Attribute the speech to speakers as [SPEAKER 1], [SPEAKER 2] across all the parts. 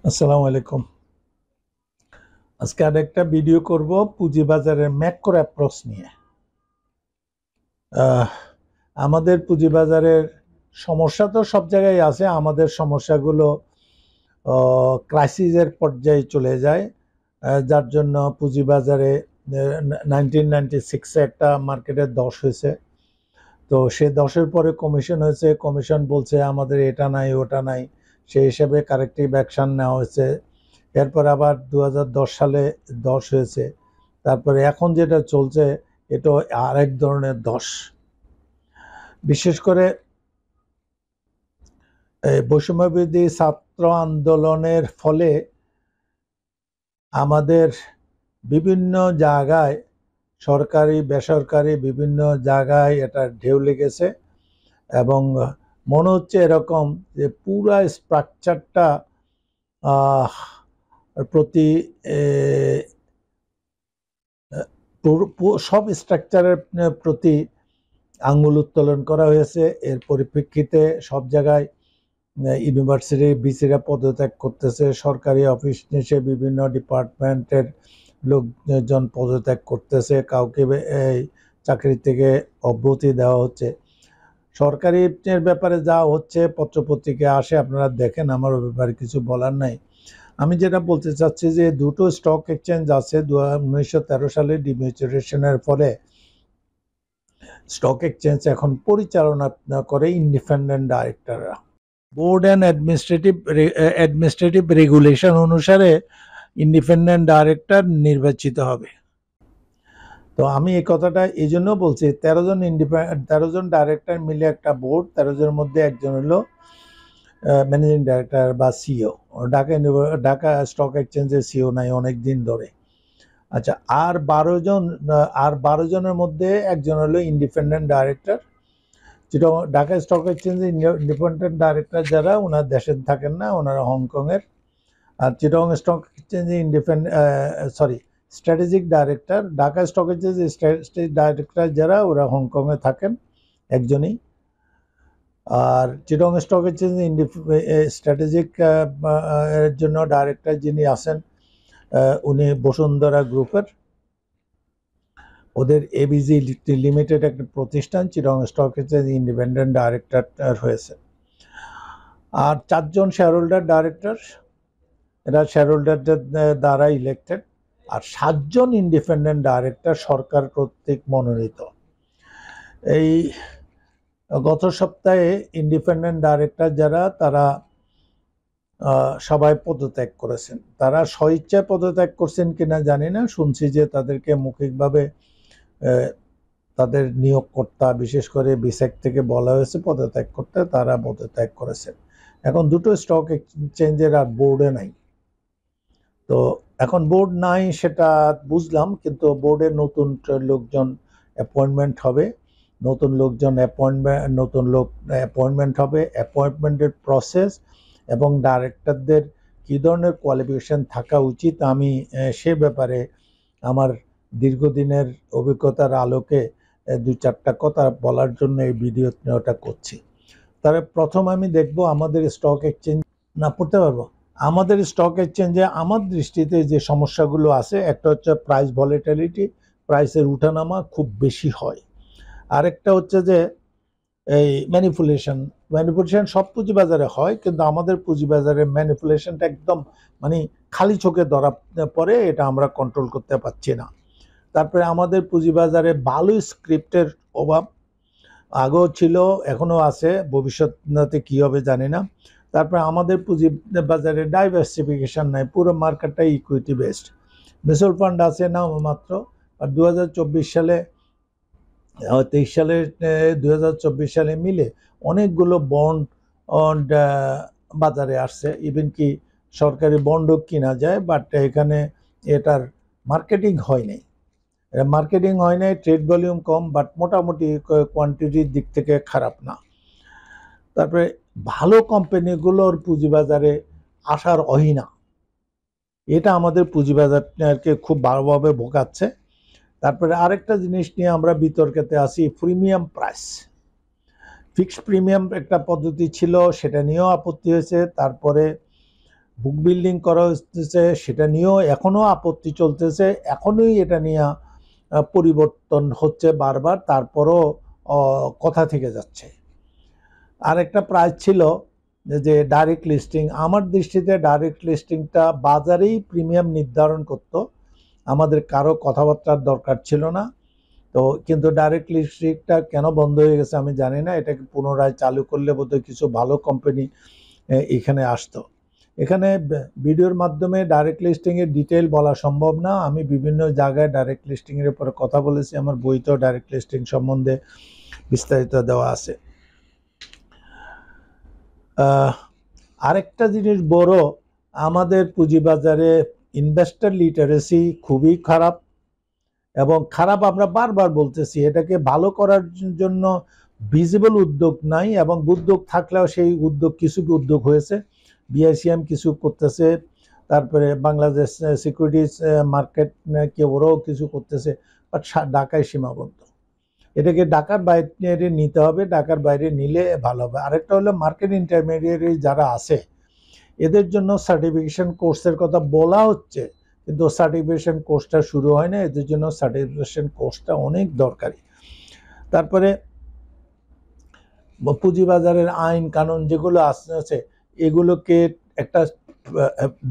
[SPEAKER 1] আসসালামু আলাইকুম। আজকে আরেকটা ভিডিও করব পুঁজিবাজারের ম্যাক্রো অ্যাপ্রোচ নিয়ে। আহ, আমাদের পুঁজিবাজারের সমস্যা তো সব জায়গায় আছে। আমাদের সমস্যাগুলো ক্রাইসিসের পর্যায়ে চলে যায়, যার জন্য পুঁজিবাজারে 1996-এ একটা মার্কেটের ধস হয়েছে। তো সে ধসের পরে কমিশন হয়েছে, কমিশন বলছে আমাদের এটা নাই ওটা নাই, সেই হিসেবে কারেক্টিভ অ্যাকশন নেওয়া হয়েছে। এরপর আবার 2010 সালে ধস হয়েছে। তারপরে এখন যেটা চলছে এটা আরেক ধরনের ধস। বিশেষ করে বৈষম্যবিরোধী ছাত্র আন্দোলনের ফলে আমাদের বিভিন্ন জায়গায়, সরকারি বেসরকারি বিভিন্ন জায়গায় এটা ঢেউ লেগেছে এবং মনে হচ্ছে এরকম যে পুরা স্ট্রাকচারটা প্রতি সব স্ট্রাকচারের প্রতি আঙ্গুল উত্তোলন করা হয়েছে। এর পরিপ্রেক্ষিতে সব জায়গায় ইউনিভার্সিটি ভিসিরা পদত্যাগ করতেছে, সরকারি অফিস নিয়ে বিভিন্ন ডিপার্টমেন্টের লোকজন পদত্যাগ করতেছে, কাউকে এই চাকরি থেকে অব্যাহতি দেওয়া হচ্ছে। সরকারি ব্যাপারে যা হচ্ছে পত্রপত্রিকায় আসে, আপনারা দেখেন, আমার ব্যাপারে কিছু বলার নাই। আমি যেটা বলতে চাচ্ছি যে দুটো স্টক এক্সচেঞ্জ আছে 1913 সালে ডিমিউচুরেশনের ফলে স্টক এক্সচেঞ্জ এখন পরিচালনা করে ইন্ডিপেন্ডেন্ট ডাইরেক্টররা। বোর্ড অ্যান্ড অ্যাডমিনিস্ট্রেটিভ রেগুলেশন অনুসারে ইন্ডিপেন্ডেন্ট ডাইরেক্টর নির্বাচিত হবে। তো আমি এই কথাটা এই জন্য বলছি, 13 জন ডাইরেক্টর মিলে একটা বোর্ড, 13 জনের মধ্যে একজন হলো ম্যানেজিং ডাইরেক্টর বা সিও। ঢাকা স্টক এক্সচেঞ্জের সিও নাই অনেক দিন ধরে। আচ্ছা, আর 12 জনের মধ্যে একজন হলো ইন্ডিপেন্ডেন্ট ডাইরেক্টর। যেটা ঢাকা স্টক এক্সচেঞ্জের ইন্ডিপেন্ডেন্ট ডাইরেক্টর যারা, ওনার দেশে থাকেন না, ওনারা হংকংয়ের। আর চিটাগং স্টক এক্সচেঞ্জে স্ট্র্যাটেজিক ডাইরেক্টর, ঢাকা স্টক এক্সচেঞ্জে স্ট্র্যাটেজিক ডাইরেক্টর যারা, ওরা হংকংয়ে থাকেন একজনই। আর চিটাগং স্টক এক্সচেঞ্জে স্ট্র্যাটেজিক এর জন্য ডাইরেক্টর যিনি আছেন, উনি বসুন্ধরা গ্রুপের, ওদের এবিজি লিমিটেড একটা প্রতিষ্ঠান, Chittagong stock exchange independent director হয়েছে। আর 4 জন শেয়ার হোল্ডার ডাইরেক্টর, এরা শেয়ার হোল্ডারদের দ্বারা ইলেক্টেড। আর 7 জন ইন্ডিপেন্ডেন্ট ডাইরেক্টর সরকার কর্তৃক মনোনীত। এই গত সপ্তাহে ইন্ডিপেন্ডেন্ট ডাইরেক্টর যারা, তারা সবাই পদত্যাগ করেছেন। তারা স্বইচ্ছায় পদত্যাগ করছেন কিনা জানি না, শুনছি যে তাদেরকে মৌখিকভাবে তাদের নিয়োগকর্তা, বিশেষ করে বিসেক থেকে বলা হয়েছে পদত্যাগ করতে, তারা পদত্যাগ করেছেন। এখন দুটো স্টক এক্সচেঞ্জের আর বোর্ডে নাই। তো এখন বোর্ড নাই সেটা বুঝলাম, কিন্তু বোর্ডের নতুন লোকজন অ্যাপয়েন্টমেন্ট হবে, নতুন অ্যাপয়েন্টমেন্ট হবে। অ্যাপয়েন্টমেন্টের প্রসেস এবং ডাইরেক্টরদের কী ধরনের কোয়ালিফিকেশন থাকা উচিত, আমি সে ব্যাপারে আমার দীর্ঘদিনের অভিজ্ঞতার আলোকে 2-4টা কথা বলার জন্য এই ভিডিওটা করছি। তাহলে প্রথম আমি দেখব আমাদের স্টক এক্সচেঞ্জ না পড়তে পারবো। আমাদের স্টক এক্সচেঞ্জে আমার দৃষ্টিতে যে সমস্যাগুলো আছে, একটা হচ্ছে প্রাইস ভলিটিলিটি, প্রাইসের উঠানামা খুব বেশি হয়। আরেকটা হচ্ছে যে এই ম্যানিপুলেশন সব পুঁজিবাজারে হয়, কিন্তু আমাদের পুঁজিবাজারে ম্যানিপুলেশনটা একদম মানে খালি চোখে ধরা পড়ে, এটা আমরা কন্ট্রোল করতে পারছি না। তারপরে আমাদের পুঁজিবাজারে ভালো স্ক্রিপ্টের অভাব, আগেও ছিল, এখনও আছে, ভবিষ্যতে কী হবে জানি না। তারপরে আমাদের পুঁজি বাজারে ডাইভার্সিফিকেশন নাই, পুরো মার্কেটটা ইকুইটি বেসড। মিউচুয়াল ফান্ড আছে না মাত্র। আর 2024 সালে 2024 সালে মিলে অনেকগুলো বন্ড বাজারে আসছে, ইভেন কি সরকারি বন্ডও কিনা যায়, বাট এখানে এটার মার্কেটিং হয় নাই। মার্কেটিং হয় নাই, ট্রেড ভলিউম কম, বাট মোটামুটি কোয়ান্টিটির দিক থেকে খারাপ না। তারপরে ভালো কোম্পানিগুলোর পুঁজিবাজারে আসার অহিনা, এটা আমাদের পুঁজিবাজারকে খুব ভালোভাবে ভোগাচ্ছে। তারপরে আরেকটা জিনিস নিয়ে আমরা বিতর্কেতে আসি, প্রিমিয়াম প্রাইস। ফিক্সড প্রিমিয়াম একটা পদ্ধতি ছিল, সেটা নিয়েও আপত্তি হয়েছে। তারপরে বুক বিল্ডিং করা হচ্ছে, সেটা নিয়েও এখনও আপত্তি চলতেছে, এখনই এটা নিয়ে পরিবর্তন হচ্ছে বারবার, তারপরও কথা থেকে যাচ্ছে। আরেকটা প্রাইস ছিল যে ডাইরেক্ট লিস্টিং। আমার দৃষ্টিতে ডাইরেক্ট লিস্টিংটা বাজারেই প্রিমিয়াম নির্ধারণ করত, আমাদের কারো কথাবার্তার দরকার ছিল না। তো কিন্তু ডাইরেক্ট লিস্টিংটা কেন বন্ধ হয়ে গেছে আমি জানি না। এটাকে পুনরায় চালু করলে বোধহয় কিছু ভালো কোম্পানি এখানে আসতো। এখানে ভিডিওর মাধ্যমে ডাইরেক্ট লিস্টিংয়ের ডিটেল বলা সম্ভব না। আমি বিভিন্ন জায়গায় ডাইরেক্ট লিস্টিংয়ের উপরে কথা বলেছি, আমার বইতেও ডাইরেক্ট লিস্টিং সম্বন্ধে বিস্তারিত দেওয়া আছে। আরেকটা জিনিস বড়, আমাদের পুঁজিবাজারে ইনভেস্টর লিটারেসি খুবই খারাপ, এবং খারাপ আমরা বারবার বলতেছি। এটাকে ভালো করার জন্য ভিজিবল উদ্যোগ নাই, এবং উদ্যোগ থাকলেও সেই উদ্যোগ কিছু উদ্যোগ হয়েছে, বিআইসিএম কিছু করতেছে, তারপরে বাংলাদেশ সিকিউরিটিজ মার্কেট কে ওরাও কিছু করতেছে, বাট ঢাকায় সীমাবদ্ধ। এটাকে ঢাকার বাইরে নিতে হবে, ঢাকার বাইরে নিলে ভালো হবে। আরেকটা হলো মার্কেট ইন্টারমিডিয়েট যারা আছে এদের জন্য সার্টিফিকেশন কোর্সের কথা বলা হচ্ছে, কিন্তু সার্টিফিকেশন কোর্সটা শুরু হয় না। এদের জন্য সার্টিফিকেশন কোর্সটা অনেক দরকারি। তারপরে পুঁজিবাজারের আইন কানুন যেগুলো আছে এগুলোকে একটা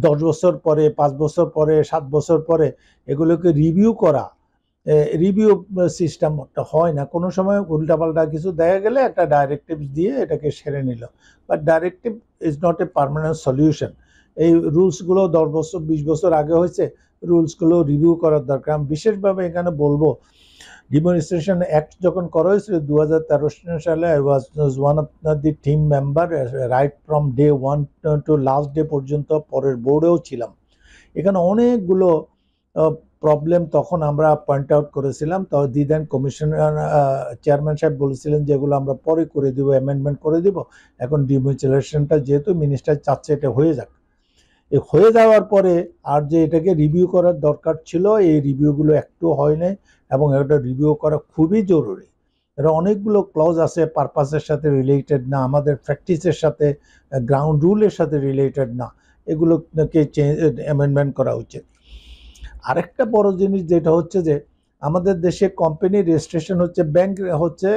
[SPEAKER 1] 10 বছর পরে, 5 বছর পরে, 7 বছর পরে এগুলোকে রিভিউ করা, রিভিউ সিস্টেমটা হয় না। কোনো সময় উল্টাপাল্টা কিছু দেখা গেলে একটা ডাইরেক্টিভ দিয়ে এটাকে সেরে নিল, but directive is not a permanent solution. এই রুলসগুলো 10 বছর 20 বছর আগে হয়েছে, রুলসগুলো রিভিউ করার দরকার। আমি বিশেষভাবে এখানে বলবো, ডিমনিস্ট্রেশন অ্যাক্ট যখন করা হয়েছিল 2013 সালে, I was one of the team member, right from day 1 to last day পর্যন্ত পরের বোর্ডেও ছিলাম। এখানে অনেকগুলো প্রবলেম তখন আমরা পয়েন্ট আউট করেছিলাম। তো দিদেন কমিশনার চেয়ারম্যান সাহেব বলেছিলেন যেগুলো আমরা পরে করে দিব, অ্যামেন্ডমেন্ট করে দিব। এখন ডিমিউচুয়ালাইজেশনটা যেহেতু মিনিস্টার চাচ্ছে এটা হয়ে যাক, হয়ে যাওয়ার পরে আর যে এটাকে রিভিউ করার দরকার ছিল, এই রিভিউগুলো একটু হয় নাই, এবং এটা রিভিউ করা খুবই জরুরি। এটা অনেকগুলো ক্লজ আছে পারপাসের সাথে রিলেটেড না, আমাদের প্র্যাকটিসের সাথে, গ্রাউন্ড রুলের সাথে রিলেটেড না, এগুলোকে অ্যামেন্ডমেন্ট করা উচিত। আরেকটা বড় জিনিস যেটা হচ্ছে যে আমাদের দেশে কোম্পানি রেজিস্ট্রেশন হচ্ছে, ব্যাংক হচ্ছে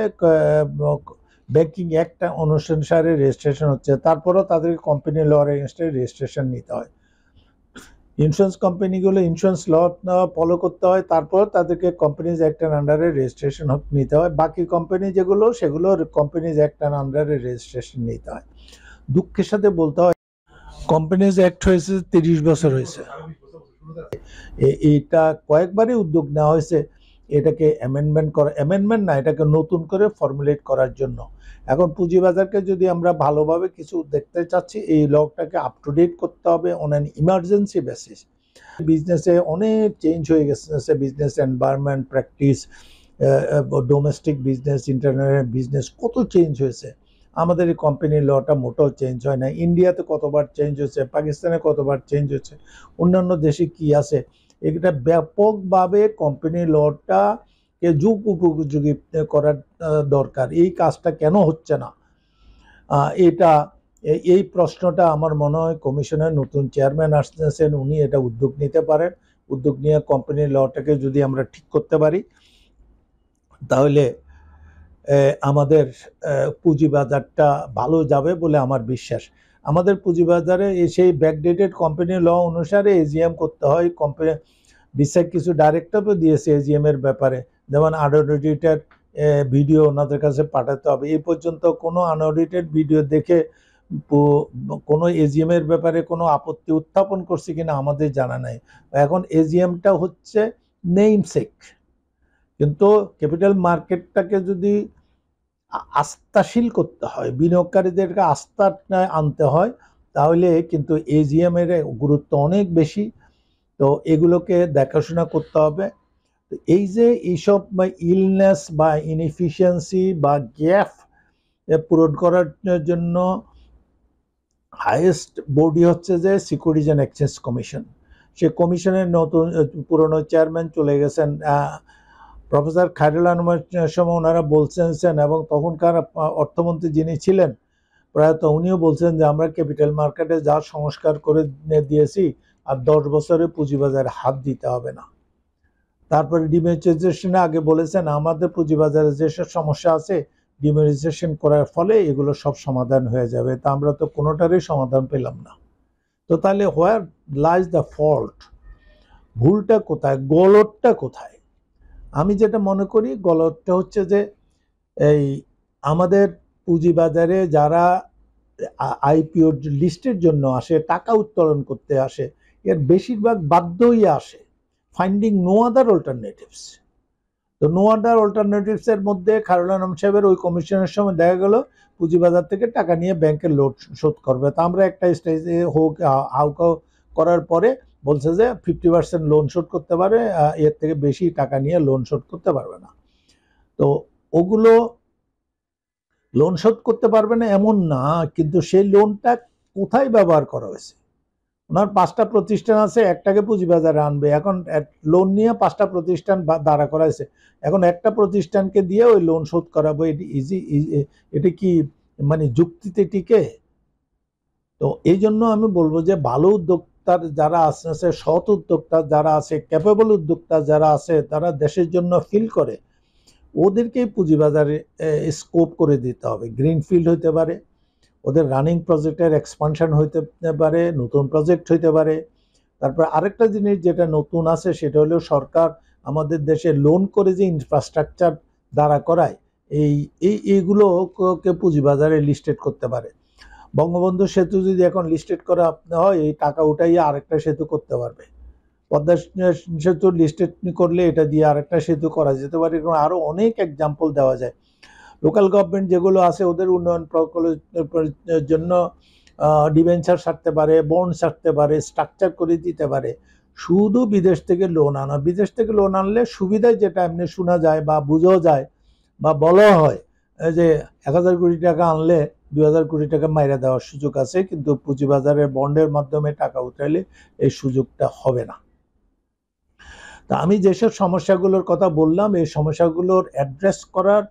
[SPEAKER 1] ব্যাংকিং অ্যাক্ট অনুসারে রেজিস্ট্রেশন হচ্ছে, তারপরেও তাদেরকে কোম্পানি লর এগেনস্টে রেজিস্ট্রেশন নিতে হয়। ইন্স্যুরেন্স কোম্পানিগুলো ইন্স্যুরেন্স ল ফলো করতে হয়, তারপর তাদেরকে কোম্পানিজ অ্যাক্টের আন্ডারে রেজিস্ট্রেশন নিতে হয়। বাকি কোম্পানি যেগুলো সেগুলো কোম্পানিজ অ্যাক্টের আন্ডারে রেজিস্ট্রেশন নিতে হয়। দুঃখের সাথে বলতে হয় কোম্পানিজ অ্যাক্ট হয়েছে 30 বছর হয়েছে, এইটা কয়েকবারই উদ্যোগ নেওয়া হয়েছে এটাকে অ্যামেন্ডমেন্ট করা, অ্যামেন্ডমেন্ট না, এটাকে নতুন করে ফর্মুলেট করার জন্য। এখন পুঁজিবাজারকে যদি আমরা ভালোভাবে কিছু দেখতে চাচ্ছি, এই লটাকে আপ টু ডেট করতে হবে অন অ্যান ইমার্জেন্সি বেসিস। বিজনেসে অনেক চেঞ্জ হয়ে গেছে, business environment, practice, domestic business, international business, কত চেঞ্জ হয়েছে। আমাদের এই কোম্পানির লটা মোটেও চেঞ্জ হয় না। ইন্ডিয়াতে কতবার চেঞ্জ হয়েছে, পাকিস্তানে কতবার চেঞ্জ হয়েছে, অন্যান্য দেশে কি আছে, এটা ব্যাপকভাবে কোম্পানি লটাকে যুগ উপযোগী করার দরকার। এই কাজটা কেন হচ্ছে না, এটা এই প্রশ্নটা আমার মনে হয় কমিশনের নতুন চেয়ারম্যান আসতেছেন, উনি এটা উদ্যোগ নিতে পারেন। উদ্যোগ নিয়ে কোম্পানি লটাকে যদি আমরা ঠিক করতে পারি তাহলে আমাদের পুঁজিবাজারটা ভালো যাবে বলে আমার বিশ্বাস। আমাদের পুঁজিবাজারে সেই ব্যাকডেটেড কোম্পানি ল অনুসারে এজিএম করতে হয়। কোম্পানি বিশেষ কিছু ডাইরেক্টরও দিয়েছে এজিএম এর ব্যাপারে, যেমন আনঅডিটেড ভিডিও ওনাদের কাছে পাঠাতে হবে। এই পর্যন্ত কোনো আনঅডিটেড ভিডিও দেখে কোনো এজিএম এর ব্যাপারে কোনো আপত্তি উত্থাপন করছে কিনা আমাদের জানা নাই। এখন এজিএমটা হচ্ছে নেমসেক, কিন্তু ক্যাপিটাল মার্কেটটাকে যদি আস্থাশীল করতে হয়, বিনিয়োগকারীদেরকে আস্থা আনতে হয়, তাহলে কিন্তু এজিএম এর গুরুত্ব অনেক বেশি। তো এগুলোকে দেখাশোনা করতে হবে। তো এই যে এইসব ইলনেস বা ইনএফিসিয়েন্সি বা গ্যাপ পূরণ করার জন্য হাইয়েস্ট বডি হচ্ছে যে সিকিউরিটিজ অ্যান্ড এক্সচেঞ্জ কমিশন। সে কমিশনের নতুন পুরনো চেয়ারম্যান চলে গেছেন, প্রফেসর খায়রুল আলমের সময় ওনারা বলছেন, এবং তখনকার অর্থমন্ত্রী যিনি ছিলেন প্রয়াত উনিও বলছেন যে আমরা ক্যাপিটাল মার্কেটে যা সংস্কার করে দিয়েছি আর 10 বছরে পুঁজিবাজারে হাত দিতে হবে না। তারপরে ডিমনিটাইজেশনে আগে বলেছেন আমাদের পুঁজিবাজারে যেসব সমস্যা আছে ডিমনিটাইজেশন করার ফলে এগুলো সব সমাধান হয়ে যাবে। তা আমরা তো কোনোটারই সমাধান পেলাম না। তো তাহলে হোয়ার লাইজ দ্য ফল্ট, ভুলটা কোথায়, গলতটা কোথায়? আমি যেটা মনে করি গলতটা হচ্ছে যে এই আমাদের পুঁজিবাজারে যারা আইপিও লিস্টের জন্য আসে, টাকা উত্তোলন করতে আসে, এর বেশিরভাগ বাধ্যই আসে ফাইন্ডিং নো আদার অল্টারনেটিভস। তো নো আদার অল্টারনেটিভস এর মধ্যে খায়রুল আলম সাহেবের ওই কমিশনের সময় দেখা গেল পুঁজিবাজার থেকে টাকা নিয়ে ব্যাংকের লোন শোধ করবে। তা আমরা একটা স্টেজে হোক হাউকাউ করার পরে বলছে যে 50% লোন শোধ করতে পারে, এর থেকে বেশি টাকা নিয়ে লোন শোধ করতে পারবে না। তো ওগুলো লোন শোধ করতে পারবে না এমন না, কিন্তু সেই লোনটা কোথায় ব্যবহার করা হয়েছে? ওনার 5টা প্রতিষ্ঠান আছে, একটাকে পুঁজিবাজারে আনবে, এখন লোন নিয়ে 5টা প্রতিষ্ঠান দাঁড়া করাইছে, এখন একটা প্রতিষ্ঠানকে দিয়ে ওই লোন শোধ করাবো, এটি এটা কি মানে যুক্তিতে টিকে? তো এই জন্য আমি বলবো যে ভালো উদ্যোক্তার যারা আছে, সৎ উদ্যোক্তা যারা আছে, ক্যাপেবল উদ্যোক্তা যারা আছে, তারা দেশের জন্য ফিল করে, ওদেরকেই পুঁজিবাজারে স্কোপ করে দিতে হবে। গ্রিনফিল্ড হইতে পারে, ওদের রানিং প্রজেক্টের এক্সপানশন হইতে পারে, নতুন প্রজেক্ট হইতে পারে। তারপর আরেকটা জিনিস যেটা নতুন আছে সেটা হলো সরকার আমাদের দেশে লোন করে যে ইনফ্রাস্ট্রাকচার দাঁড়া করায়, এইগুলোকে পুঁজিবাজারে লিস্টেড করতে পারে। বঙ্গবন্ধু সেতু যদি এখন লিস্টেড করা হয়, এই টাকা উঠাইয়া আরেকটা সেতু করতে পারবে। পদ্মা সেতু লিস্টেড করলে এটা দিয়ে আরেকটা সেতু করা যেতে পারে। আরো অনেক এক্সাম্পল দেওয়া যায়। লোকাল গভর্নমেন্ট যেগুলো আছে ওদের উন্নয়ন প্রকল্পের জন্য ডিবেঞ্চার ছাড়তে পারে, বন্ড ছাড়তে পারে, স্ট্রাকচার করে দিতে পারে। শুধু বিদেশ থেকে লোন আনা, বিদেশ থেকে লোন আনলে সুবিধায় যেটা এমনি শোনা যায় বা বোঝাও যায় বা বলা হয় যে 1000 কোটি টাকা আনলে 2000 কোটি টাকা মাইরা দেওয়ার সুযোগ আছে, কিন্তু পুঁজিবাজারের বন্ডের মাধ্যমে টাকা উঠাইলে এই সুযোগটা হবে না। তা আমি যেসব সমস্যাগুলোর কথা বললাম, এই সমস্যাগুলোর অ্যাড্রেস করার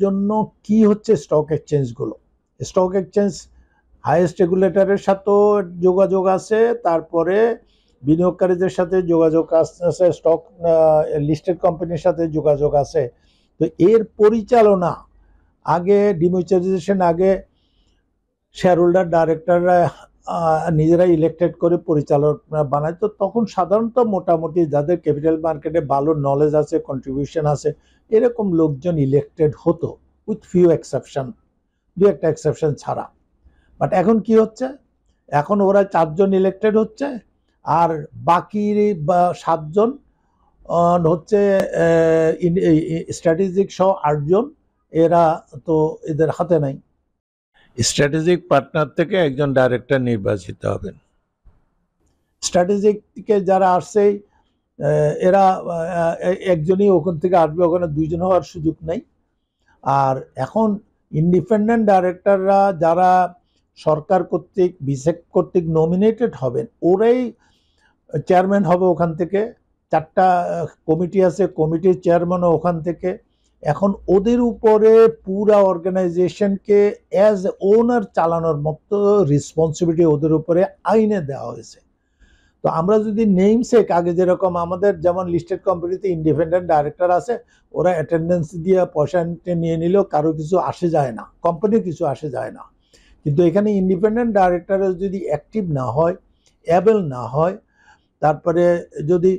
[SPEAKER 1] জন্য কি হচ্ছে স্টক এক্সচেঞ্জগুলো, স্টক এক্সচেঞ্জ হাইয়েস্ট রেগুলেটরের সাথেও যোগাযোগ আছে, তারপরে বিনিয়োগকারীদের সাথে যোগাযোগ আছে, স্টক লিস্টেড কোম্পানির সাথে যোগাযোগ আছে। তো এর পরিচালনা আগে ডিমিউচুয়ালাইজেশন আগে শেয়ার হোল্ডার ডাইরেক্টররা নিজেরা ইলেক্টেড করে পরিচালক বানায়। তো তখন সাধারণত মোটামুটি যাদের ক্যাপিটাল মার্কেটে ভালো নলেজ আছে, কন্ট্রিবিউশন আছে, এরকম লোকজন ইলেক্টেড হতো, উইথ ফিউ এক্সেপশন, দু একটা এক্সেপশন ছাড়া। বাট এখন কি হচ্ছে, এখন ওরা 4 জন ইলেক্টেড হচ্ছে আর বাকি 7 জন হচ্ছে স্ট্র্যাটেজিক সহ 8 জন, এরা তো এদের হাতে নাই। স্ট্র্যাটেজিক পার্টনার থেকে একজন ডাইরেক্টর নির্বাচিত হবেন। স্ট্র্যাটেজিকে যারা আসছে এরা একজনই ওখান থেকে আসবে, ওখানে 2 জন হওয়ার সুযোগ নাই। আর এখন ইন্ডিপেন্ডেন্ট ডাইরেক্টররা যারা সরকার কর্তৃক বিসেক কর্তৃক নমিনেটেড হবেন, ওরাই চেয়ারম্যান হবে ওখান থেকে। 4টা কমিটি আছে, কমিটির চেয়ারম্যানও ওখান থেকে। এখন ওদের উপরে পুরা অর্গানাইজেশনকে অ্যাজ ওনার চালানোর মতো রেসপন্সিবিলিটি ওদের উপরে আইনে দেওয়া হয়েছে। তো আমরা যদি নেমসেক আগে যেরকম আমাদের যেমন লিস্টেড কোম্পানিতে ইন্ডিপেন্ডেন্ট ডাইরেক্টর আছে, ওরা অ্যাটেন্ডেন্স দিয়ে পয়সা নিয়ে নিলেও কারো কিছু আসে যায় না, কোম্পানির কিছু আসে যায় না। কিন্তু এখানে ইন্ডিপেন্ডেন্ট ডাইরেক্টর যদি অ্যাক্টিভ না হয়, অ্যাবেল না হয়, তারপরে যদি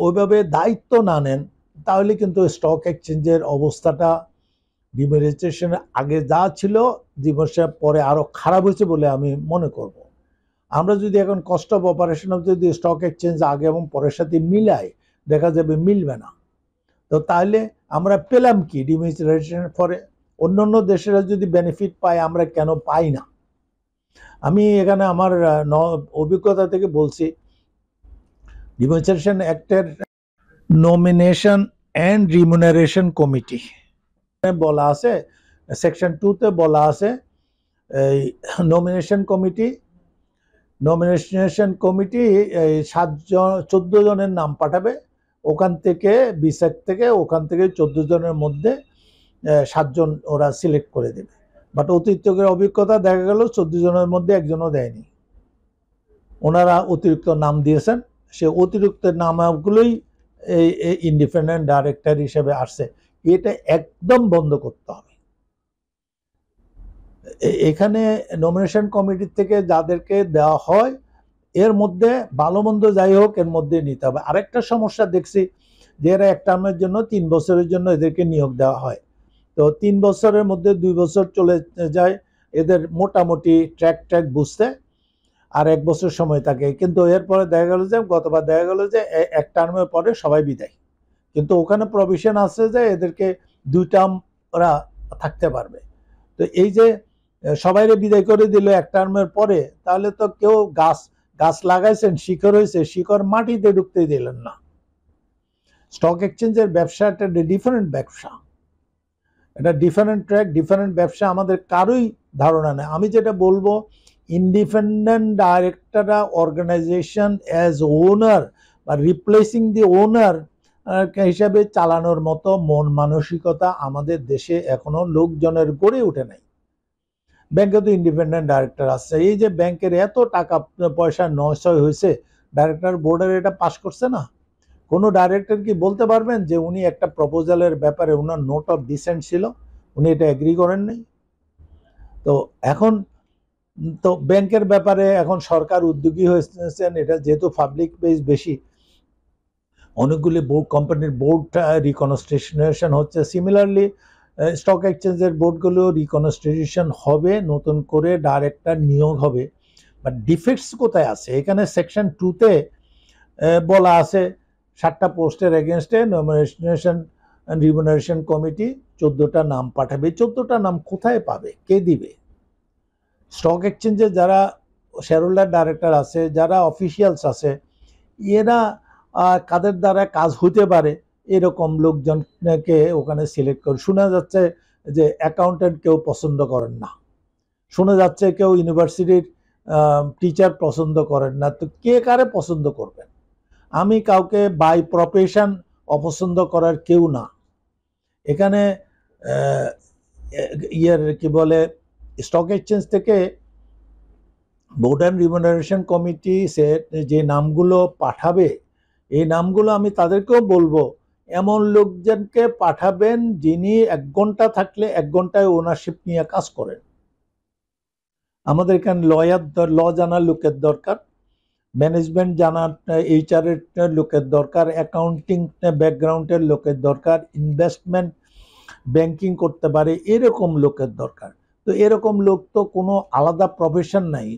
[SPEAKER 1] ওইভাবে দায়িত্ব না নেন, তাহলে কিন্তু স্টক এক্সচেঞ্জের অবস্থাটা ডিমনিটাইজেশনের আগে যা ছিল দিবসের পরে আরো খারাপ হয়েছে বলে আমি মনে করব। আমরা যদি এখন কস্ট অফ অপারেশন যদি স্টক এক্সচেঞ্জ আগে এবং পরের সাথে মিলাই, দেখা যাবে মিলবে না। তো তাহলে আমরা পেলাম কি ডিমনিটাইজেশনের পরে? অন্যান্য দেশেরা যদি বেনিফিট পায়, আমরা কেন পাই না? আমি এখানে আমার অভিজ্ঞতা থেকে বলছি, ডিমনিটাইজেশন অ্যাক্টের নমিনেশন অ্যান্ড রিমুনারেশন কমিটি বলা আছে, সেকশন 2-তে বলা আছে এই নমিনেশন কমিটি 14 জনের নাম পাঠাবে ওখান থেকে, বিসেক থেকে, ওখান থেকে 14 জনের মধ্যে 7 জন ওরা সিলেক্ট করে দেবে। বাট অতিরিক্তের অভিজ্ঞতা দেখা গেল 14 জনের মধ্যে একজনও দেয়নি। ওনারা অতিরিক্ত নাম দিয়েছেন, সে অতিরিক্ত নামগুলোই এই ইন্ডিপেন্ডেন্ট ডাইরেক্টর হিসেবে আসছে। এটা একদম বন্ধ করতে হবে। এখানে নমিনেশন কমিটি থেকে যাদেরকে দেওয়া হয় এর মধ্যে ভালো মন্দ যাই হোক এর মধ্যে নিতে হবে। আরেকটা সমস্যা দেখছি যে এরা এক টার্মের জন্য 3 বছরের জন্য এদেরকে নিয়োগ দেওয়া হয়। তো 3 বছরের মধ্যে 2 বছর চলে যায় এদের মোটামুটি ট্র্যাক বুঝতে, আর 1 বছর সময় থাকে। কিন্তু এরপরে দেখা গেল যে গতবার দেখা গেল যে এক টার্মের পরে সবাই বিদায়, কিন্তু ওখানে প্রভিশন আছে যে এদেরকে 2 টার্ম ওরা থাকতে পারবে। তো এই যে সবাইরে বিদায় করে দিল এক টার্মের পরে, তাহলে তো কেউ গাছ লাগাইছেন, শিকড় হয়েছে, শিকড় মাটিতে ঢুকতে দিলেন না। স্টক এক্সচেঞ্জের ব্যবসা একটা ডিফারেন্ট ব্যবসা, এটা ডিফারেন্ট ট্র্যাক, ডিফারেন্ট ব্যবসা, আমাদের কারোই ধারণা নেই। আমি যেটা বলবো, ইন্ডিপেন্ডেন্ট ডাইরেক্টররা অর্গানাইজেশন অ্যাজ ওনার বা রিপ্লেসিং দি ওনার হিসাবে চালানোর মতো মন মানসিকতা আমাদের দেশে এখনো লোকজনের গড়ে ওঠে নাই। ব্যাংকে তো ইন্ডিপেন্ডেন্ট ডাইরেক্টর আছে, এই যে ব্যাংকের এত টাকা পয়সা নয় হয়েছে, ডাইরেক্টর বোর্ডের এটা পাস করছে না। কোনো ডাইরেক্টর কি বলতে পারবেন যে উনি একটা প্রপোজালের ব্যাপারে ওনার নোট অফ ডিসেন্ট ছিল, উনি এটা এগ্রি করেন নাই? তো এখন তো ব্যাংকের ব্যাপারে এখন সরকার উদ্যোগী হয়েছেন, এটা যেহেতু পাবলিক বেস বেশি, অনেকগুলি কোম্পানির বোর্ড রিকনস্ট্রাকশন হচ্ছে। সিমিলারলি স্টক এক্সচেঞ্জের বোর্ডগুলো রিকনস্ট্রাকশন হবে, নতুন করে ডাইরেক্টর নিয়োগ হবে। বাট ডিফেক্টস কোথায় আছে? এখানে সেকশন 2-তে বলা আছে 7টা পোস্টের এগেনস্টে নমিনেশন অ্যান্ড রিমিউনারেশন কমিটি 14টা নাম পাঠাবে। 14টা নাম কোথায় পাবে, কে দিবে? স্টক এক্সচেঞ্জে যারা শেয়ার হোল্ডার ডাইরেক্টর আছে, যারা অফিসিয়ালস আছে, এরা কাদের দ্বারা কাজ হতে পারে এরকম লোকজনকে ওখানে সিলেক্ট করে। শোনা যাচ্ছে যে অ্যাকাউন্টেন্ট কেউ পছন্দ করেন না, শোনা যাচ্ছে কেউ ইউনিভার্সিটির টিচার পছন্দ করেন না। তো কে কারে পছন্দ করবেন? আমি কাউকে বাই প্রফেশন অপছন্দ করার কেউ না। এখানে কি বলে, স্টক এক্সচেঞ্জ থেকে বোর্ড অ্যান্ড রিমিউনারেশন কমিটি যে নামগুলো পাঠাবে, এই নামগুলো আমি তাদেরকেও বলবো এমন লোকজনকে পাঠাবেন যিনি 1 ঘন্টা থাকলে 1 ঘন্টায় ওনারশিপ নিয়ে কাজ করেন। আমাদের এখানে ল জানার লোকের দরকার, ম্যানেজমেন্ট জানার HR এর লোকের দরকার, অ্যাকাউন্টিং ব্যাকগ্রাউন্ডের লোকের দরকার, ইনভেস্টমেন্ট ব্যাংকিং করতে পারে এরকম লোকের দরকার। তো এরকম লোক তো কোনো আলাদা প্রফেশন নাই।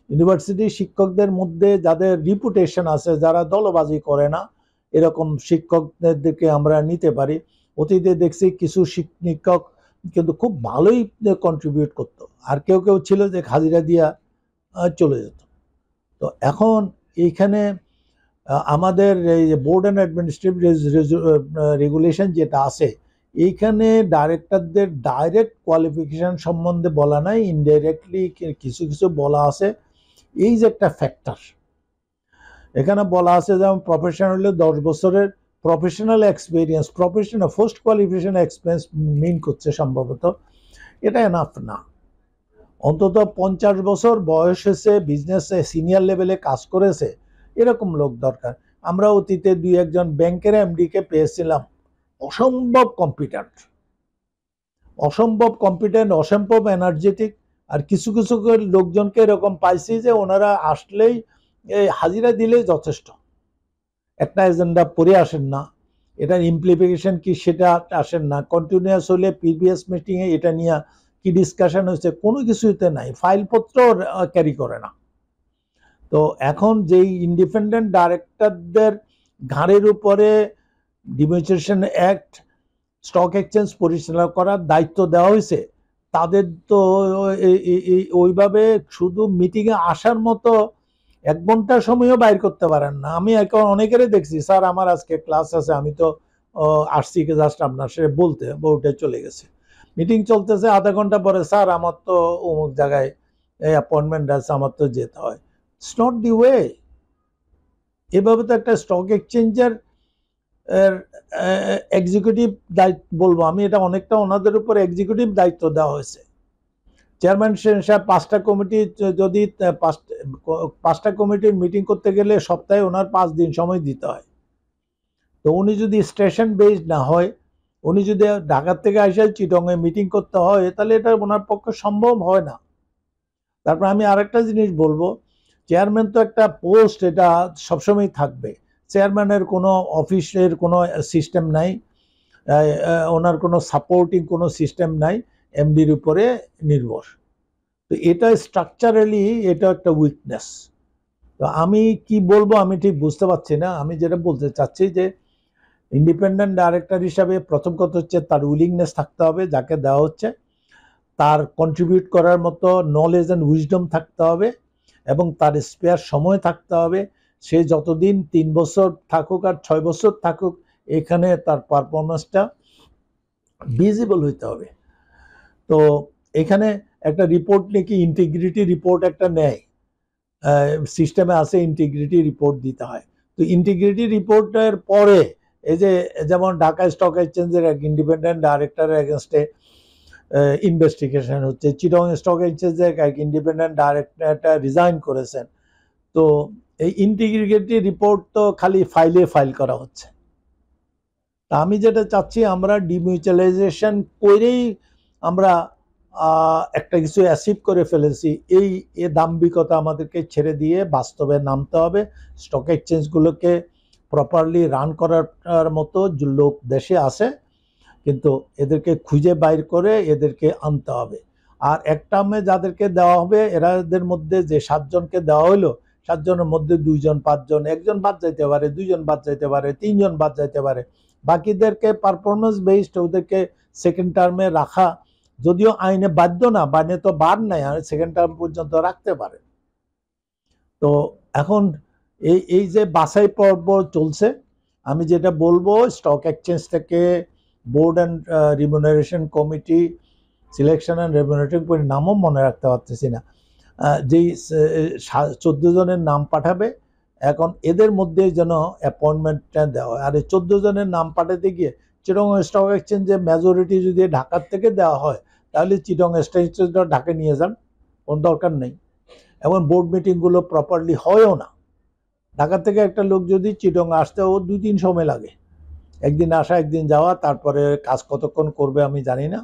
[SPEAKER 1] ইউনিভার্সিটি শিক্ষকদের মধ্যে যাদের রিপুটেশন আছে, যারা দলবাজি করে না, এরকম শিক্ষকদেরকে আমরা নিতে পারি। অতীতে দেখছি কিছু শিক্ষক কিন্তু খুব ভালোই কন্ট্রিবিউট করতো, আর কেউ কেউ ছিল যে হাজিরা দিয়া চলে যেত। তো এখন এইখানে আমাদের এই বোর্ড অ্যান্ড অ্যাডমিনিস্ট্রেটিভ রেগুলেশন যেটা আছে, এইখানে ডাইরেক্টরদের ডাইরেক্ট কোয়ালিফিকেশন সম্বন্ধে বলা নাই, ইনডাইরেক্টলি কিছু কিছু বলা আছে। এই যে একটা ফ্যাক্টর এখানে বলা আছে, যেমন প্রফেশনাল হলে 10 বছরের professional experience, professional post qualification experience mean করছে সম্ভবত। এটা এনাফ না। অন্তত 50 বছর বয়স হয়েছে, বিজনেসে সিনিয়র লেভেলে কাজ করেছে, এরকম লোক দরকার। আমরা অতীতে 2-1 জন ব্যাংকের MD-কে পেয়েছিলাম, অসম্ভব কম্পিটেন্ট, অসম্ভব এনার্জেটিক। আর কিছু কিছু লোকজনকে এরকম পাইছি যে ওনারা আসলেই হাজিরা দিলেই যথেষ্ট, একটা এজেন্ডা পড়ে আসেন না, এটার ইমপ্লিমেন্টেশন কি সেটা আসেন না, কন্টিনিউয়াস হলে প্রিভিয়াস মিটিংয়ে এটা নিয়ে কি ডিসকাশন হয়েছে কোনো কিছুতে নাই, ফাইলপত্র ক্যারি করে না। তো এখন যেই ইন্ডিপেন্ডেন্ট ডাইরেক্টরদের ঘাড়ের উপরে ডিমিনিস্ট্রেশন অ্যাক্ট, স্টক এক্সচেঞ্জ পরিচালনা করার দায়িত্ব দেওয়া হয়েছে, তাদের তো ওইভাবে শুধু মিটিংয়ে আসার মতো 1 ঘন্টা সময়ও বাইর করতে পারেন না। আমি এখন অনেকেরই দেখছি, স্যার আমার আজকে ক্লাস আছে, আমি তো আসছি জাস্ট আপনার সাথে বলতে, বউটা চলে গেছে। মিটিং চলতেছে, আধা ঘন্টা পরে, স্যার আমার তো অমুক জায়গায় অ্যাপয়েন্টমেন্ট আছে, আমার তো যেতে হয়। It's not the way. এভাবে তো একটা স্টক এক্সচেঞ্জের এক্সিকিউটিভ দায়িত্ব বলবো আমি, এটা অনেকটা ওনাদের উপর এক্সিকিউটিভ দায়িত্ব দেওয়া হয়েছে। চেয়ারম্যান সাহেব 5টা কমিটি যদি 5টা কমিটির মিটিং করতে গেলে সপ্তাহে ওনার 5 দিন সময় দিতে হয়। তো উনি যদি স্টেশন বেসড না হয়, উনি যদি ঢাকা থেকে আসে চিটংয়ে মিটিং করতে হয়, তাহলে এটা ওনার পক্ষে সম্ভব হয় না। তারপর আমি আরেকটা জিনিস বলবো, চেয়ারম্যান তো একটা পোস্ট, এটা সবসময় থাকবে। চেয়ারম্যানের কোনো অফিসের কোনো সিস্টেম নাই, ওনার কোনো সাপোর্টিং কোনো সিস্টেম নাই, এমডির উপরে নির্ভর। তো এটা স্ট্রাকচারালি এটা একটা উইকনেস। তো আমি কি বলবো আমি ঠিক বুঝতে পারছি না। আমি যেটা বলতে চাচ্ছি যে ইন্ডিপেন্ডেন্ট ডাইরেক্টর হিসাবে প্রথম কথা হচ্ছে তার উইলিংনেস থাকতে হবে, যাকে দেওয়া হচ্ছে তার কন্ট্রিবিউট করার মতো নলেজ অ্যান্ড উইজডম থাকতে হবে, এবং তার স্পেয়ার সময় থাকতে হবে। সে যতদিন 3 বছর থাকুক আর 6 বছর থাকুক, এখানে তার পারফরমেন্সটা ভিজিবল হইতে হবে। তো এখানে একটা রিপোর্ট নাকি ইন্টিগ্রিটি রিপোর্ট একটা নেয়, সিস্টেমে আছে ইন্টিগ্রিটি রিপোর্ট দিতে হয়। তো ইন্টিগ্রিটি রিপোর্টের পরে এই যে যেমন ঢাকা স্টক এক্সচেঞ্জের এক ইন্ডিপেন্ডেন্ট ডাইরেক্টরের এগেনস্টে ইনভেস্টিগেশন হচ্ছে, চিটং স্টক এক্সচেঞ্জের এক ইন্ডিপেন্ডেন্ট ডাইরেক্টর রিজাইন করেছেন। তো এই ইন্টিগ্রিটি রিপোর্ট তো খালি ফাইল করা হচ্ছে। তা আমি যেটা চাচ্ছি, আমরা ডিমিউচুয়ালাইজেশন করেই আমরা একটা কিছু অ্যাচিভ করে ফেলেছি, এই দাম্ভিকতা আমাদেরকে ছেড়ে দিয়ে বাস্তবে নামতে হবে। স্টক এক্সচেঞ্জগুলোকে প্রপারলি রান করার মতো লোক দেশে আছে, কিন্তু এদেরকে খুঁজে বাইর করে এদেরকে আনতে হবে। আর এক টার্মে যাদেরকে দেওয়া হবে, এদের মধ্যে যে 7 জনকে দেওয়া হলো, 7 জনের মধ্যে 2 জন 5 জন, 1 জন বাদ যাইতে পারে, 2 জন বাদ যাইতে পারে, 3 জন বাদ যাইতে পারে। বাকিদেরকে পারফরমেন্স বেসড ওদেরকে সেকেন্ড টার্মে রাখা, যদিও আইনে বাধ্য না, বাইনে তো বার নাই, সেকেন্ড টার্ম পর্যন্ত রাখতে পারে। তো এখন এই যে বাছাই পর্ব চলছে, আমি যেটা বলবো, স্টক এক্সচেঞ্জ থেকে board and remuneration committee, selection and remuneration কমিটির নামও মনে রাখতে পারতেছি না, যেই 14 জনের নাম পাঠাবে, এখন এদের মধ্যে যেন অ্যাপয়েন্টমেন্টটা দেওয়া হয়। আর এই 14 জনের নাম পাঠাতে গিয়ে চিটং স্টক এক্সচেঞ্জের মেজরিটি যদি ঢাকার থেকে দেওয়া হয়, তাহলে চিটং স্টক এক্সচেঞ্জটা ঢাকা নিয়ে যান, কোনো দরকার নেই। এবং বোর্ড মিটিংগুলো প্রপারলি হয়ও না। ঢাকা থেকে একটা লোক যদি চিটং আসতে, ও 2-3 সময় লাগে, একদিন আসা একদিন যাওয়া, তারপরে কাজ কতক্ষণ করবে আমি জানি না।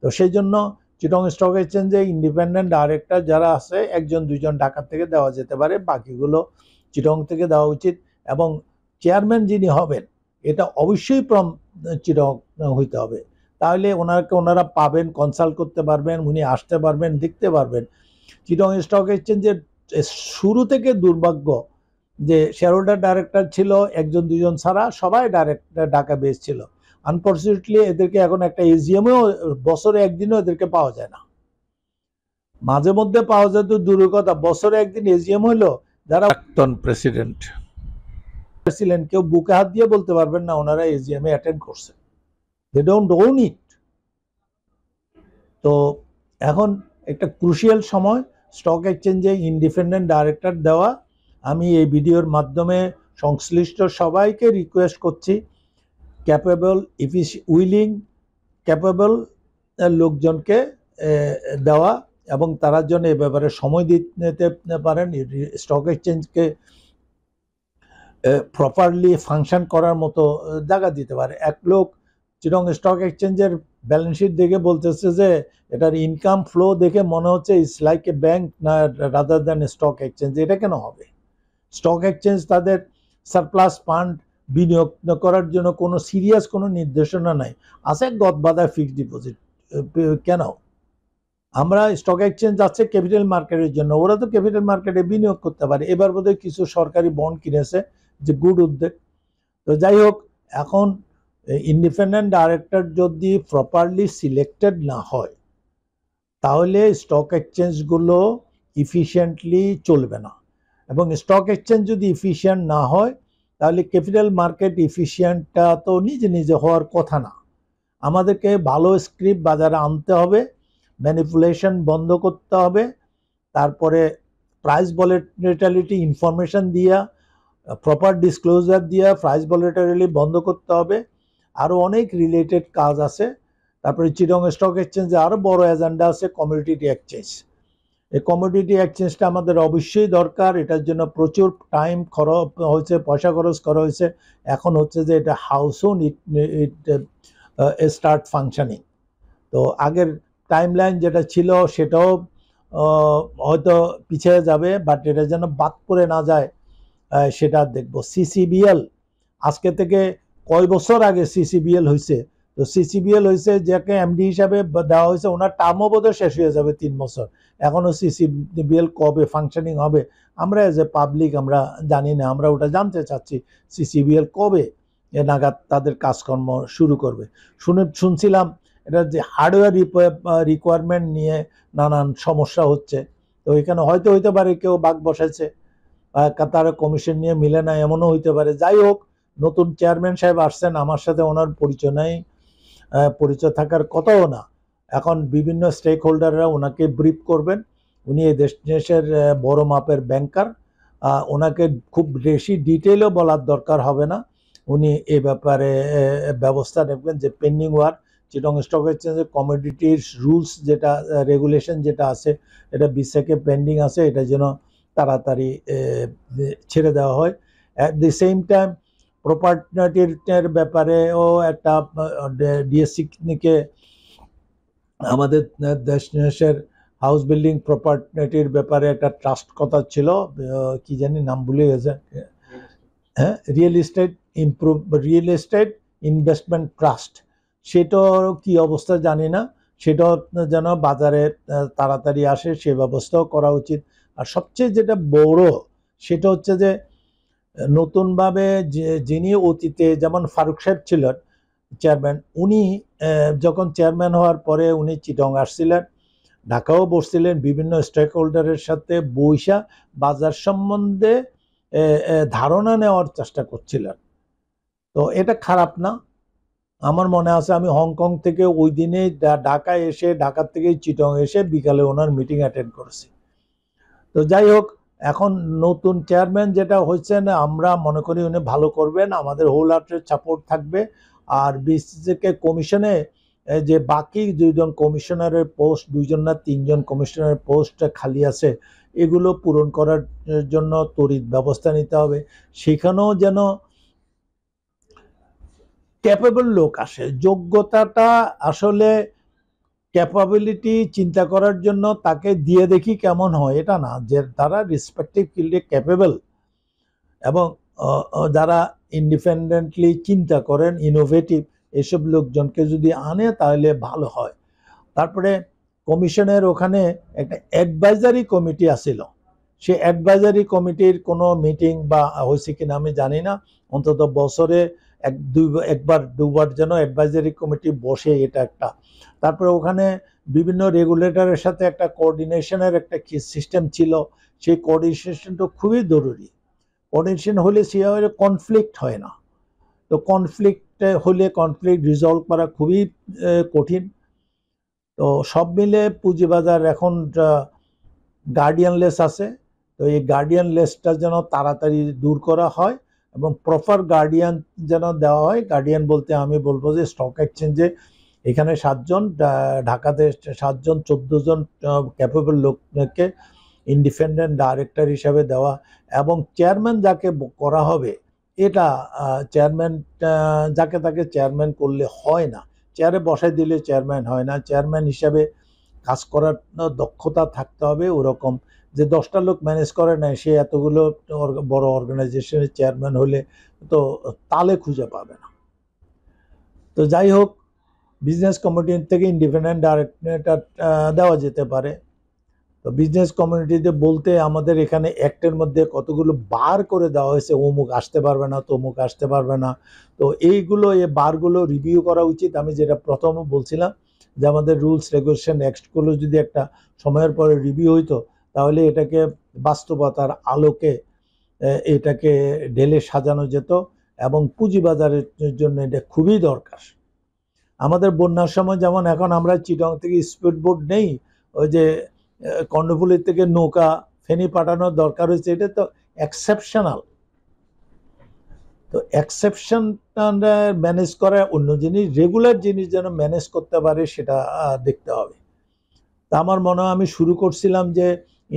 [SPEAKER 1] তো সেই জন্য চিটং স্টক এক্সচেঞ্জে ইন্ডিপেন্ডেন্ট ডাইরেক্টর যারা আছে, 1-2 জন ঢাকা থেকে দেওয়া যেতে পারে, বাকিগুলো চিটং থেকে দেওয়া উচিত। এবং চেয়ারম্যান যিনি হবেন, এটা অবশ্যই ফ্রম চিটং হইতে হবে, তাহলে ওনারা পাবেন, কনসাল্ট করতে পারবেন, উনি আসতে পারবেন, দেখতে পারবেন। চিটং স্টক এক্সচেঞ্জের শুরু থেকে দুর্ভাগ্য যে শেয়ারহোল্ডার ডাইরেক্টর ছিল 1-2 জন ছাড়া, সবাই ডাইরেক্টর ঢাকা বেস ছিল। আনফর্চুনেটলি এদেরকে এখন একটা এজিএমেও বছরে একদিনও এদেরকে পাওয়া যায় না। মাঝে মধ্যে পাওয়া যায় তো দূরের কথা, বছরে একদিন এজিএম হইলো, যারা প্রাক্তন প্রেসিডেন্ট ছিলেন, কেউ বুকে হাত দিয়ে বলতে পারবেন না ওনারা এজিএমে অ্যাটেন্ড করছে। They don't own it. তো এখন একটা ক্রুশিয়াল সময় স্টক এক্সচেঞ্জে ইন্ডিপেন্ডেন্ট ডাইরেক্টর দেওয়া। আমি এই ভিডিওর মাধ্যমে সংশ্লিষ্ট সবাইকে রিকোয়েস্ট করছি, ক্যাপেবল, উইলিং, ক্যাপেবল লোকজনকে দেওয়া, এবং তারা যেন এ ব্যাপারে সময় দিতে পারেন, স্টক এক্সচেঞ্জকে প্রপারলি ফাংশন করার মতো জায়গা দিতে পারে। এক লোক চিটং স্টক এক্সচেঞ্জের ব্যালেন্স শিট দেখে বলতেছে যে এটার ইনকাম ফ্লো দেখে মনে হচ্ছে ইটস লাইক এ ব্যাংক না রাদার দ্যান স্টক এক্সচেঞ্জ। এটা কেন হবে? স্টক এক্সচেঞ্জ তাদের সারপ্লাস ফান্ড বিনিয়োগ করার জন্য কোনো সিরিয়াস কোনো নির্দেশনা নাই, আছে গদবাধা ফিক্সড ডিপোজিট। কেন? আমরা স্টক এক্সচেঞ্জ যাচ্ছে ক্যাপিটাল মার্কেটের জন্য, ওরা তো ক্যাপিটাল মার্কেটে বিনিয়োগ করতে পারে। এবার বোধহয় কিছু সরকারি বন্ড কিনেছে, যে গুড উদ্যোগ। তো যাই হোক, এখন ইন্ডিপেন্ডেন্ট ডাইরেক্টর যদি প্রপারলি সিলেক্টেড না হয়, তাহলে স্টক এক্সচেঞ্জগুলো ইফিশিয়েন্টলি চলবে না। এবং স্টক এক্সচেঞ্জ যদি ইফিশিয়েন্ট না হয়, তাহলে ক্যাপিটাল মার্কেট ইফিশিয়েন্টটা তো নিজে নিজে হওয়ার কথা না। আমাদেরকে ভালো স্ক্রিপ্ট বাজারে আনতে হবে, ম্যানিপুলেশন বন্ধ করতে হবে, তারপরে প্রাইস ভলাটিলিটি ইনফরমেশন দিয়া, প্রপার ডিসক্লোজার দিয়া প্রাইস ভলাটিলিটি বন্ধ করতে হবে। আরও অনেক রিলেটেড কাজ আছে। তারপরে চিটং স্টক এক্সচেঞ্জে আরও বড় এজেন্ডা আছে কমোডিটি এক্সচেঞ্জ। এই কমোডিটি এক্সচেঞ্জটা আমাদের অবশ্যই দরকার, এটার জন্য প্রচুর টাইম খরচ হয়েছে, পয়সা খরচ করা হয়েছে। এখন হচ্ছে যে এটা হাউসও ইট স্টার্ট ফাংশনিং। তো আগের টাইমলাইন যেটা ছিল সেটাও হয়তো পিছিয়ে যাবে, বাট এটা যেন বাদ পড়ে না যায় সেটা দেখব। সিসিবিএল আজকে থেকে কয় বছর আগে সিসিবিএল হয়েছে, তো সিসিবিএল হয়েছে যাকে এমডি হিসাবে দেওয়া হয়েছে ওনার টার্মও বোধহয় শেষ হয়ে যাবে 3 বছর। এখনও সিসিবিএল কবে ফাংশনিং হবে আমরা এজ এ পাবলিক আমরা জানি না, আমরা ওটা জানতে চাচ্ছি সিসিবিএল কবে এ নাগাদ তাদের কাজকর্ম শুরু করবে। শুনছিলাম এটা যে হার্ডওয়্যার রিকোয়ারমেন্ট নিয়ে নানান সমস্যা হচ্ছে, তো এখানে হয়তো হইতে পারে কেউ বাগ বসাইছে, তার কমিশন নিয়ে মিলে না, এমনও হইতে পারে। যাই হোক, নতুন চেয়ারম্যান সাহেব আসছেন, আমার সাথে ওনার পরিচয় নাই, পরিচয় থাকার কথাও না। এখন বিভিন্ন স্টেক হোল্ডাররা ওনাকে ব্রিফ করবেন, উনি এই দেশের বড় মাপের ব্যাংকার, ওনাকে খুব বেশি ডিটেলও বলার দরকার হবে না, উনি এ ব্যাপারে ব্যবস্থা নেবেন যে পেন্ডিং ওয়ার চিটং স্টক এক্সচেঞ্জের কমোডিটির রুলস যেটা রেগুলেশন যেটা আছে এটা বিসেকে পেন্ডিং আছে, এটা যেন তাড়াতাড়ি ছেড়ে দেওয়া হয়। অ্যাট দি সেম টাইম প্রপার্টির ব্যাপারেও একটা ডিএসসিকে আমাদের দেশের হাউস বিল্ডিং প্রপার্টির ব্যাপারে একটা ট্রাস্ট কথা ছিল, কি জানি নাম ভুলে গেছে, হ্যাঁ, রিয়েল এস্টেট ইনভেস্টমেন্ট ট্রাস্ট, সেটার কি অবস্থা জানি না, সেটা যেন বাজারে তাড়াতাড়ি আসে সে ব্যবস্থাও করা উচিত। আর সবচেয়ে যেটা বড় সেটা হচ্ছে যে নতুনভাবে যিনি অতীতে যেমন ফারুক সাহেব ছিলেন চেয়ারম্যান, উনি যখন চেয়ারম্যান হওয়ার পরে উনি চিটং আসছিলেন, ঢাকাও বসছিলেন, বিভিন্ন স্টেক হোল্ডারের সাথে বৈশা বাজার সম্বন্ধে ধারণা নেওয়ার চেষ্টা করছিলেন। তো এটা খারাপ না, আমার মনে আছে আমি হংকং থেকে ওই দিনে ঢাকায় এসে, ঢাকা থেকে চিটং এসে বিকালে ওনার মিটিং অ্যাটেন্ড করেছি। তো যাই হোক, এখন নতুন চেয়ারম্যান যেটা হচ্ছে না, আমরা মনে করি উনি ভালো করবেন, আমাদের হোল হার্টের সাপোর্ট থাকবে। আর বিসিসিকে কমিশনে যে বাকি 2জন কমিশনারের পোস্ট, 2জন না 3জন কমিশনারের পোস্ট খালি আছে, এগুলো পূরণ করার জন্য তড়িৎ ব্যবস্থা নিতে হবে। সেখানেও যেন ক্যাপেবল লোক আসে, যোগ্যতাটা আসলে ক্যাপাবিলিটি চিন্তা করার জন্য তাকে দিয়ে দেখি কেমন হয় এটা না, যে তারা রেসপেক্টিভ ফিল্ডে ক্যাপেবল এবং যারা ইন্ডিপেন্ডেন্টলি চিন্তা করেন, ইনোভেটিভ, এসব লোকজনকে যদি আনে তাহলে ভালো হয়। তারপরে কমিশনের ওখানে একটা অ্যাডভাইজারি কমিটি আছিল, সে অ্যাডভাইজারি কমিটির কোনো মিটিং বা হয়েছে কিনা আমি জানি না, অন্তত বছরে একবার দুবার যেন অ্যাডভাইজারি কমিটি বসে, এটা একটা। তারপরে ওখানে বিভিন্ন রেগুলেটরের সাথে একটা কোঅর্ডিনেশনের একটা সিস্টেম ছিল, সেই কোঅর্ডিনেশনটা খুবই জরুরি। কোঅর্ডিনেশন হলে সে কনফ্লিক্ট হয় না, তো কনফ্লিক্ট হলে কনফ্লিক্ট রিজলভ করা খুবই কঠিন। তো সব মিলে পুঁজিবাজার এখন গার্ডিয়ানলেস আছে, তো এই গার্ডিয়ানলেসটা যেন তাড়াতাড়ি দূর করা হয় এবং প্রপার গার্ডিয়ান যেন দেওয়া হয়। গার্ডিয়ান বলতে আমি বলবো যে স্টক এক্সচেঞ্জে এখানে 7 জন, ঢাকাতে 7 জন, 14 জন ক্যাপেবল লোককে ইন্ডিপেন্ডেন্ট ডাইরেক্টর হিসাবে দেওয়া, এবং চেয়ারম্যান যাকে করা হবে, এটা চেয়ারম্যান যাকে তাকে চেয়ারম্যান করলে হয় না, চেয়ারে বসাই দিলে চেয়ারম্যান হয় না, চেয়ারম্যান হিসাবে কাজ করার দক্ষতা থাকতে হবে। ওরকম যে 10টা লোক ম্যানেজ করে না, সে এতগুলো বড় অর্গানাইজেশনের চেয়ারম্যান হলে তো তালে খুঁজে পাবে না। তো যাই হোক, বিজনেস কমিটি থেকে ইন্ডিপেন্ডেন্ট ডাইরেক্টর দেওয়া যেতে পারে। তো বিজনেস কমিউনিটিতে বলতে আমাদের এখানে অ্যাক্টের মধ্যে কতগুলো বার করে দেওয়া হয়েছে, অমুক আসতে পারবে না, তমুক আসতে পারবে না। তো এইগুলো, এই বারগুলো রিভিউ করা উচিত। আমি যেটা প্রথমে বলছিলাম যে আমাদের রুলস রেগুলেশন অ্যাক্টগুলো যদি একটা সময়ের পরে রিভিউ হইতো, তাহলে এটাকে বাস্তবতার আলোকে এটাকে ঢেলে সাজানো যেত এবং পুঁজিবাজারের জন্য এটা খুবই দরকার। আমাদের বন্যার সময় যেমন এখন আমরা চিটং থেকে স্পিড বোট নেই, ওই যে কর্ণফুলী থেকে নৌকা ফেনী পাঠানোর দরকার হয়েছে, এটা তো এক্সেপশনাল। তো তো এক্সেপশন ম্যানেজ করা অন্য জিনিস, রেগুলার জিনিস যেন ম্যানেজ করতে পারে সেটা দেখতে হবে। তা আমার মনে হয় আমি শুরু করছিলাম যে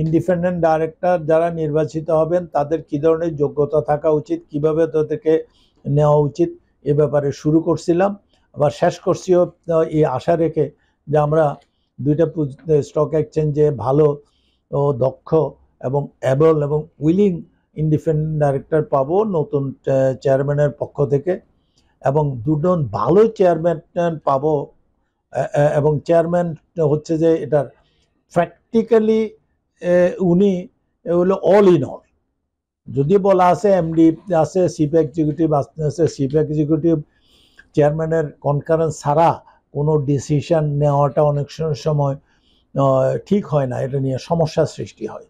[SPEAKER 1] ইন্ডিপেন্ডেন্ট ডাইরেক্টর যারা নির্বাচিত হবেন তাদের কী ধরনের যোগ্যতা থাকা উচিত, কিভাবে তাদেরকে নেওয়া উচিত, এ ব্যাপারে শুরু করছিলাম। আবার শেষ করছিও এই আশা রেখে যে আমরা দুইটা স্টক এক্সচেঞ্জে ভালো ও দক্ষ এবং অ্যাবল এবং উইলিং ইন্ডিপেন্ডেন্ট ডাইরেক্টর পাবো নতুন চেয়ারম্যানের পক্ষ থেকে, এবং দুজন ভালো চেয়ারম্যান পাবো, এবং চেয়ারম্যান হচ্ছে যে এটার প্র্যাকটিক্যালি উনি হলো অল ইন অল। যদি বলা আছে এমডি আছে, চিফ এক্সিকিউটিভ আছে, চিফ এক্সিকিউটিভ চেয়ারম্যানের কনকারেন্স ছাড়া কোনো ডিসিশন নেওয়াটা অনেক সময় ঠিক হয় না, এটা নিয়ে সমস্যার সৃষ্টি হয়।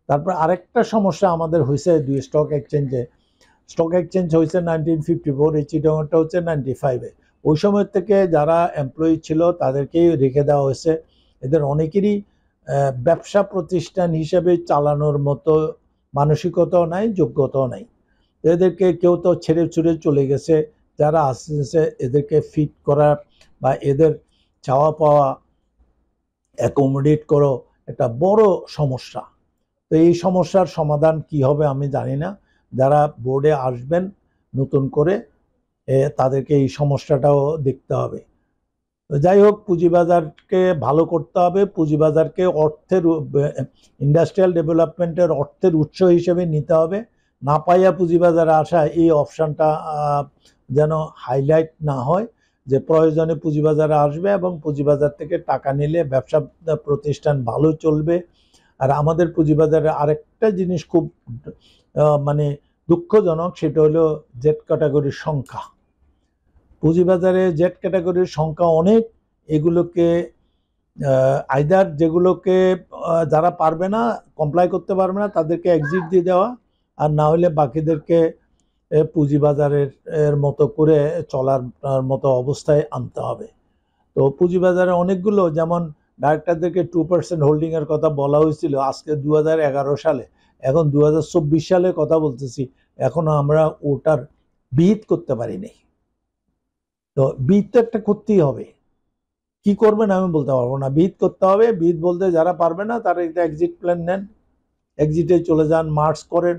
[SPEAKER 1] তারপর আরেকটা সমস্যা আমাদের হয়েছে দুই স্টক এক্সচেঞ্জ হয়েছে 1954, এই চিটাগংটা হচ্ছে 95-এ। ওই সময় থেকে যারা এমপ্লয়ি ছিল তাদেরকেই রেখে দেওয়া হয়েছে। এদের অনেকেরই ব্যবসা প্রতিষ্ঠান হিসেবে চালানোর মতো মানসিকতাও নাই, যোগ্যতাও নাই। এদেরকে কেউ তো ছেড়ে ছুড়ে চলে গেছে, যারা আসছে এদেরকে ফিট করা বা এদের চাওয়া পাওয়া অ্যাকোমোডেট করো একটা বড় সমস্যা। তো এই সমস্যার সমাধান কি হবে আমি জানি না। যারা বোর্ডে আসবেন নতুন করে তাদেরকে এই সমস্যাটাও দেখতে হবে। তো যাই হোক, পুঁজিবাজারকে ভালো করতে হবে, পুঁজিবাজারকে অর্থের ইন্ডাস্ট্রিয়াল ডেভেলপমেন্টের অর্থের উৎস হিসেবে নিতে হবে। না পাইয়া পুঁজিবাজারে আসা এই অপশানটা যেন হাইলাইট না হয়, যে প্রয়োজনে পুঁজিবাজারে আসবে এবং পুঁজিবাজার থেকে টাকা নিলে ব্যবসা প্রতিষ্ঠান ভালো চলবে। আর আমাদের পুঁজিবাজারে আরেকটা জিনিস খুব মানে দুঃখজনক, সেটা হলো জেড ক্যাটাগরির সংখ্যা। পুঁজিবাজারে জেড ক্যাটাগরির সংখ্যা অনেক, এগুলোকে আইদার যেগুলোকে যারা পারবে না, কমপ্লাই করতে পারবে না, তাদেরকে এক্সিট দিয়ে দেওয়া, আর না হলে বাকিদেরকে পুঁজিবাজারের মতো করে চলার মতো অবস্থায় আনতে হবে। তো পুঁজিবাজারে অনেকগুলো, যেমন ডাইরেক্টরদেরকে 2% হোল্ডিংয়ের কথা বলা হয়েছিল আজকে 2011 সালে, এখন 2024 সালের কথা বলতেছি, এখনও আমরা ওটার বিহিত করতে পারিনি। তো বিহিত তো একটা করতেই হবে, কি করবেন আমি বলতে পারবো না, বিহিত করতে হবে। বিহিত বলতে যারা পারবে না তারা একটা এক্সিট প্ল্যান নেন, এক্সিটে চলে যান, মার্জ করেন,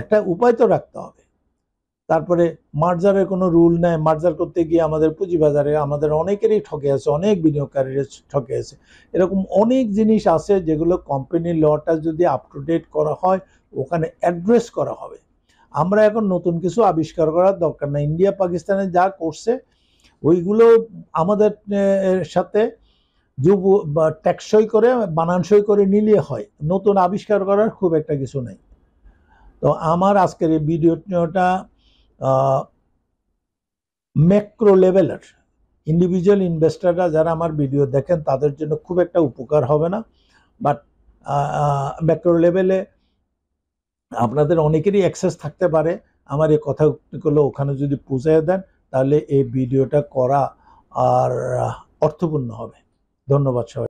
[SPEAKER 1] একটা উপায় তো রাখতে হবে। তারপরে মার্জারের কোনো রুল নেই, মার্জার করতে গিয়ে আমাদের পুঁজিবাজারে আমাদের অনেকেরই ঠকে আছে, অনেক বিনিয়োগকারীরা ঠকে আছে। এরকম অনেক জিনিস আছে যেগুলো কোম্পানির লটা যদি আপ টু ডেট করা হয় ওখানে অ্যাড্রেস করা হবে। আমরা এখন নতুন কিছু আবিষ্কার করার দরকার না, ইন্ডিয়া পাকিস্তানে যা করছে ওইগুলো আমাদের সাথে টেকসই করে বানানসই করে নিলে হয়, নতুন আবিষ্কার করার খুব একটা কিছু নেই। তো আমার আজকের এই ভিডিওটা ম্যাক্রো লেভেলের ইন্ডিভিজুয়াল ইনভেস্টররা যারা আমার ভিডিও দেখেন তাদের জন্য খুব একটা উপকার হবে না, বাট ম্যাক্রো লেভেলে আপনাদের অনেকেরই অ্যাক্সেস থাকতে পারে। আমার এই কথাগুলো ওখানে যদি পৌঁছায় দেন তাহলে এই ভিডিওটা করা আর অর্থপূর্ণ হবে। ধন্যবাদ সবাই।